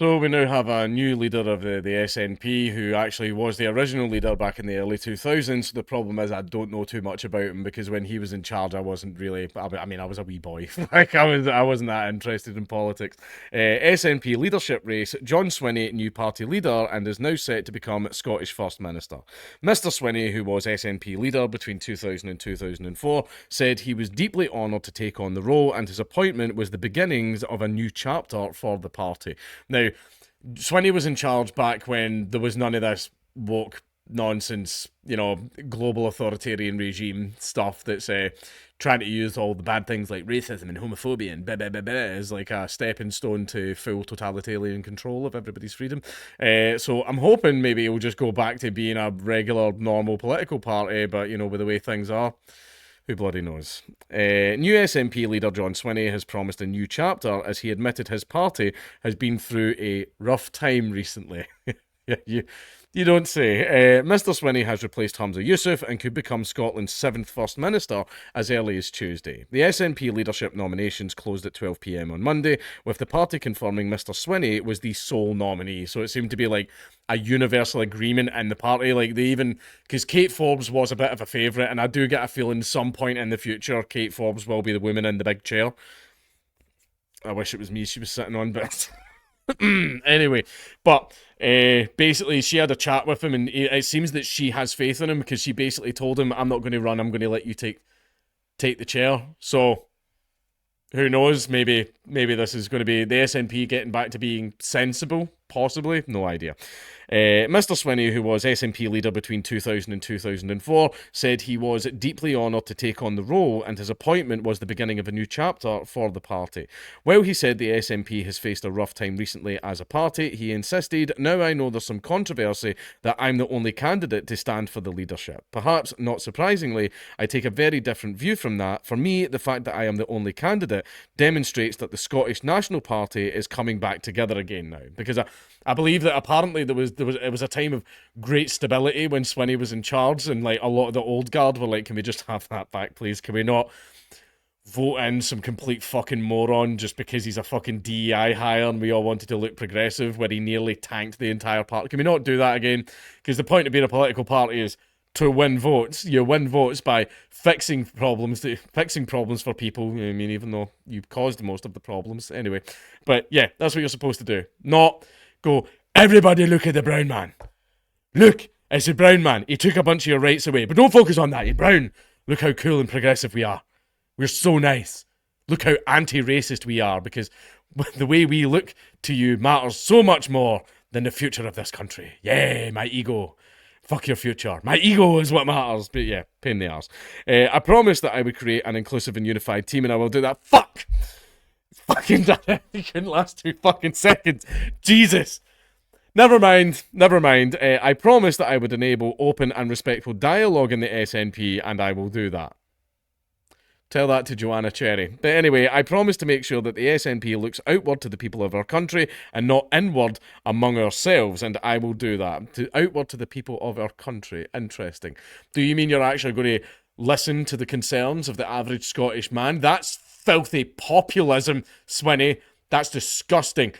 So we now have a new leader of the SNP who actually was the original leader back in the early 2000s. The problem is I don't know too much about him because when he was in charge, I wasn't really. I mean, I was a wee boy. I wasn't that interested in politics. SNP leadership race: John Swinney, new party leader, and is now set to become Scottish First Minister. Mr. Swinney, who was SNP leader between 2000 and 2004, said he was deeply honoured to take on the role, and his appointment was the beginnings of a new chapter for the party. Now, Swinney was in charge back when there was none of this woke nonsense, global authoritarian regime stuff that's trying to use all the bad things like racism and homophobia and blah, blah, blah, blah as like a stepping stone to full totalitarian control of everybody's freedom. So I'm hoping maybe it'll just go back to being a regular, normal political party, but, with the way things are, who bloody knows? New SNP leader John Swinney has promised a new chapter as he admitted his party has been through a rough time recently. Yeah, you don't say. Mr. Swinney has replaced Hamza Yusuf and could become Scotland's 7th First Minister as early as Tuesday. The SNP leadership nominations closed at 12 p.m. on Monday, with the party confirming Mr. Swinney was the sole nominee. So it seemed to be like a universal agreement in the party. Like they even, because Kate Forbes was a bit of a favourite, and I do get a feeling some point in the future Kate Forbes will be the woman in the big chair. I wish it was me she was sitting on, but anyway, but basically she had a chat with him, and it seems that she has faith in him because she basically told him, "I'm not going to run. I'm going to let you take the chair." So who knows? Maybe this is going to be the SNP getting back to being sensible. Possibly, no idea. Mr. Swinney, who was SNP leader between 2000 and 2004, said he was deeply honoured to take on the role, and his appointment was the beginning of a new chapter for the party. While he said the SNP has faced a rough time recently as a party, he insisted, "Now I know there's some controversy that I'm the only candidate to stand for the leadership. Perhaps not surprisingly, I take a very different view from that. For me, the fact that I am the only candidate demonstrates that the Scottish National Party is coming back together again now." Because I believe that apparently it was a time of great stability when Swinney was in charge, and like a lot of the old guard were like, "Can we just have that back, please? Can we not vote in some complete fucking moron just because he's a fucking DEI hire and we all wanted to look progressive where he nearly tanked the entire party? Can we not do that again? Because the point of being a political party is to win votes. You win votes by fixing problems for people. I mean, even though you caused most of the problems anyway. But yeah, that's what you're supposed to do. Not go, "Everybody look at the brown man. Look, it's the brown man. He took a bunch of your rights away. But don't focus on that. He's brown. Look how cool and progressive we are. We're so nice. Look how anti-racist we are, because the way we look to you matters so much more than the future of this country. Yeah, my ego. Fuck your future. My ego is what matters." But yeah, pain in the arse. I promised that I would create an inclusive and unified team, and I will do that. Fuck! Fucking done it. You couldn't last 2 fucking seconds. Jesus. Never mind. I promised that I would enable open and respectful dialogue in the SNP, and I will do that. Tell that to Joanna Cherry. But anyway, I promise to make sure that the SNP looks outward to the people of our country and not inward among ourselves, and I will do that. Outward to the people of our country. Interesting. Do you mean you're actually going to listen to the concerns of the average Scottish man? That's filthy populism, Swinney. That's disgusting.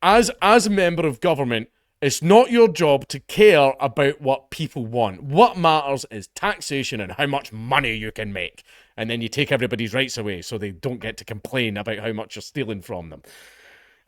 As a member of government, it's not your job to care about what people want. What matters is taxation and how much money you can make. And then you take everybody's rights away so they don't get to complain about how much you're stealing from them.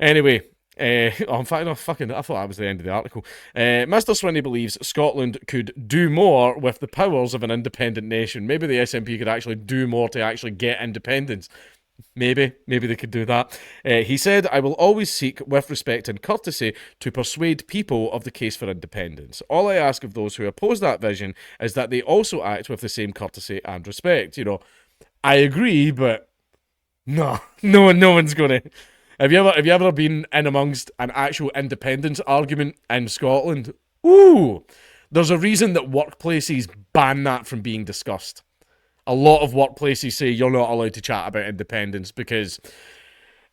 Anyway, in fact, no, fucking, I thought that was the end of the article. Mr. Swinney believes Scotland could do more with the powers of an independent nation. Maybe the SNP could actually do more to actually get independence. Maybe they could do that. He said, "I will always seek, with respect and courtesy, to persuade people of the case for independence. All I ask of those who oppose that vision is that they also act with the same courtesy and respect." I agree, but no one's gonna. Have you ever been in amongst an actual independence argument in Scotland? Ooh, there's a reason that workplaces ban that from being discussed. A lot of workplaces say you're not allowed to chat about independence because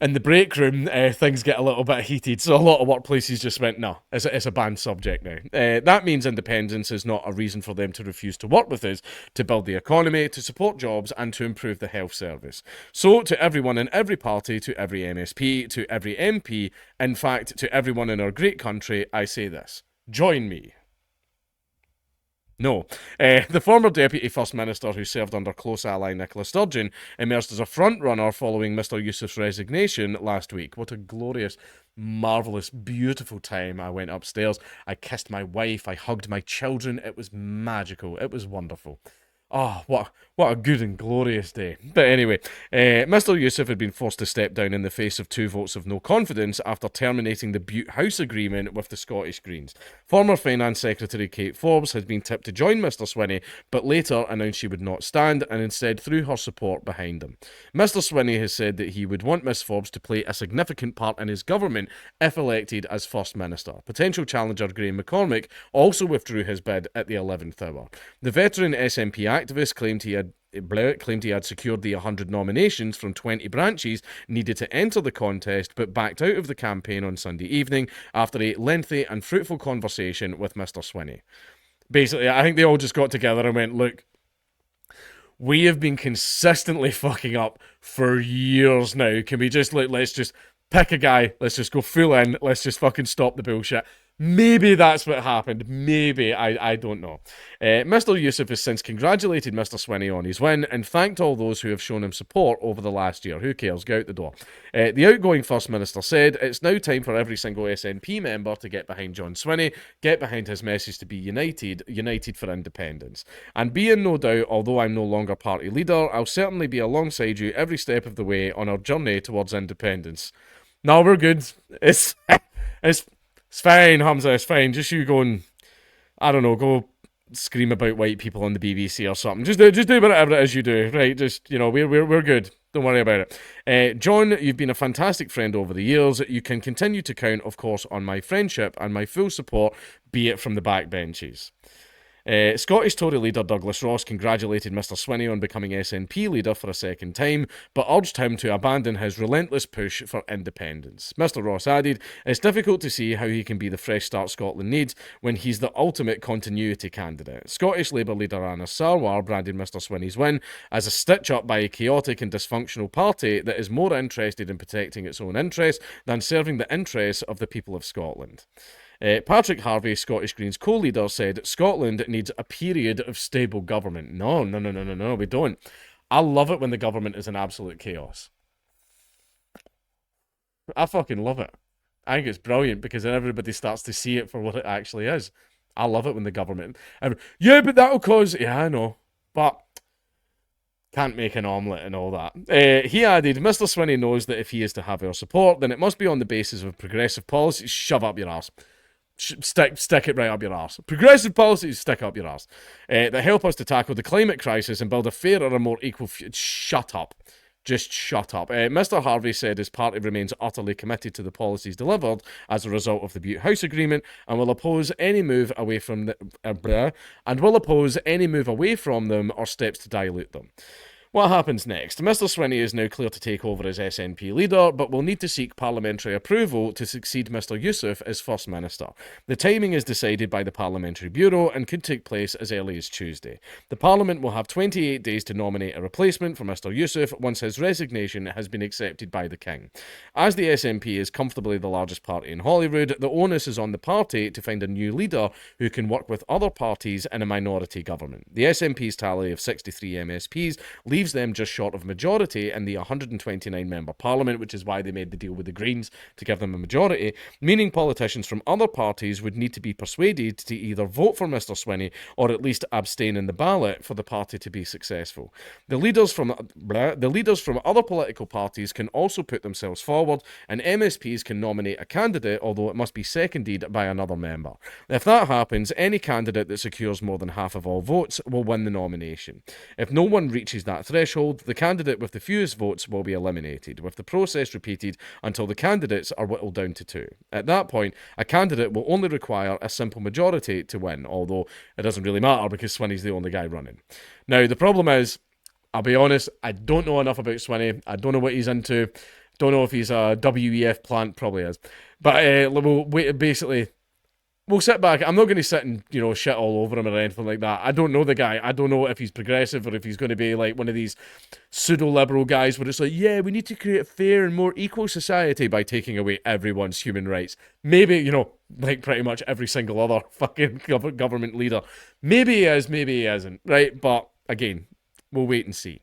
In the break room, things get a little bit heated, so a lot of workplaces just went, no, it's a banned subject now. That means independence is not a reason for them to refuse to work with us, to build the economy, to support jobs, and to improve the health service. So, to everyone in every party, to every MSP, to every MP, in fact, to everyone in our great country, I say this: join me. No. The former Deputy First Minister, who served under close ally Nicola Sturgeon, emerged as a front-runner following Mr Yusuf's resignation last week. What a glorious, marvellous, beautiful time. I went upstairs, I kissed my wife, I hugged my children. It was magical. It was wonderful. Oh, what a good and glorious day. But anyway, Mr Yusuf had been forced to step down in the face of 2 votes of no confidence after terminating the Butte House agreement with the Scottish Greens. Former Finance Secretary Kate Forbes had been tipped to join Mr Swinney, but later announced she would not stand and instead threw her support behind him. Mr Swinney has said that he would want Miss Forbes to play a significant part in his government if elected as First Minister. Potential challenger Graham McCormick also withdrew his bid at the 11th hour. The veteran SNP activist claimed he had secured the 100 nominations from 20 branches needed to enter the contest, but backed out of the campaign on Sunday evening after a lengthy and fruitful conversation with Mr Swinney. Basically, I think they all just got together and went, look, we have been consistently fucking up for years now. Can we just, let's just pick a guy, let's just go full in, let's just fucking stop the bullshit. Maybe that's what happened. Maybe. I don't know. Mr Yusuf has since congratulated Mr Swinney on his win and thanked all those who have shown him support over the last year. Who cares? Go out the door. The outgoing First Minister said, it's now time for every single SNP member to get behind John Swinney, get behind his message to be united for independence. And be in no doubt, although I'm no longer party leader, I'll certainly be alongside you every step of the way on our journey towards independence. No, we're good. It's fine, Hamza, it's fine. Just you go and, I don't know, go scream about white people on the BBC or something. Just do whatever it is you do, right? Just, we're good. Don't worry about it. John, you've been a fantastic friend over the years. You can continue to count, of course, on my friendship and my full support, be it from the backbenches. Scottish Tory leader Douglas Ross congratulated Mr Swinney on becoming SNP leader for a second time, but urged him to abandon his relentless push for independence. Mr Ross added, it's difficult to see how he can be the fresh start Scotland needs when he's the ultimate continuity candidate. Scottish Labour leader Anna Sarwar branded Mr Swinney's win as a stitch-up by a chaotic and dysfunctional party that is more interested in protecting its own interests than serving the interests of the people of Scotland. Patrick Harvey, Scottish Greens co-leader, said Scotland needs a period of stable government. No, we don't. I love it when the government is in absolute chaos. I fucking love it. I think it's brilliant because then everybody starts to see it for what it actually is. I love it when the government... yeah, but that'll cause... Yeah, I know. But... can't make an omelette and all that. He added, Mr Swinney knows that if he is to have our support, then it must be on the basis of progressive policies. Shove up your arse. Stick it right up your arse. Progressive policies, stick up your arse. That help us to tackle the climate crisis and build a fairer and more equal future. Shut up. Just shut up. Mr Harvey said his party remains utterly committed to the policies delivered as a result of the Butte House Agreement and will oppose any move away from them or steps to dilute them. What happens next? Mr Swinney is now clear to take over as SNP leader, but will need to seek parliamentary approval to succeed Mr Yusuf as First Minister. The timing is decided by the Parliamentary Bureau and could take place as early as Tuesday. The Parliament will have 28 days to nominate a replacement for Mr Yusuf once his resignation has been accepted by the King. As the SNP is comfortably the largest party in Holyrood, the onus is on the party to find a new leader who can work with other parties in a minority government. The SNP's tally of 63 MSPs leaves them just short of majority in the 129-member parliament, which is why they made the deal with the Greens to give them a majority, meaning politicians from other parties would need to be persuaded to either vote for Mr Swinney or at least abstain in the ballot for the party to be successful. The leaders from other political parties can also put themselves forward, and MSPs can nominate a candidate, although it must be seconded by another member. If that happens, any candidate that secures more than half of all votes will win the nomination. If no one reaches that threshold, the candidate with the fewest votes will be eliminated, with the process repeated until the candidates are whittled down to 2. At that point, a candidate will only require a simple majority to win, although it doesn't really matter because Swinney's the only guy running. Now, the problem is, I'll be honest, I don't know enough about Swinney. I don't know what he's into. Don't know if he's a WEF plant, probably is. But we'll wait, basically, we'll sit back. I'm not going to sit and, shit all over him or anything like that. I don't know the guy. I don't know if he's progressive or if he's going to be like one of these pseudo-liberal guys where it's like, yeah, we need to create a fair and more equal society by taking away everyone's human rights. Maybe, like pretty much every single other fucking government leader. Maybe he is, maybe he isn't, right? But again, we'll wait and see.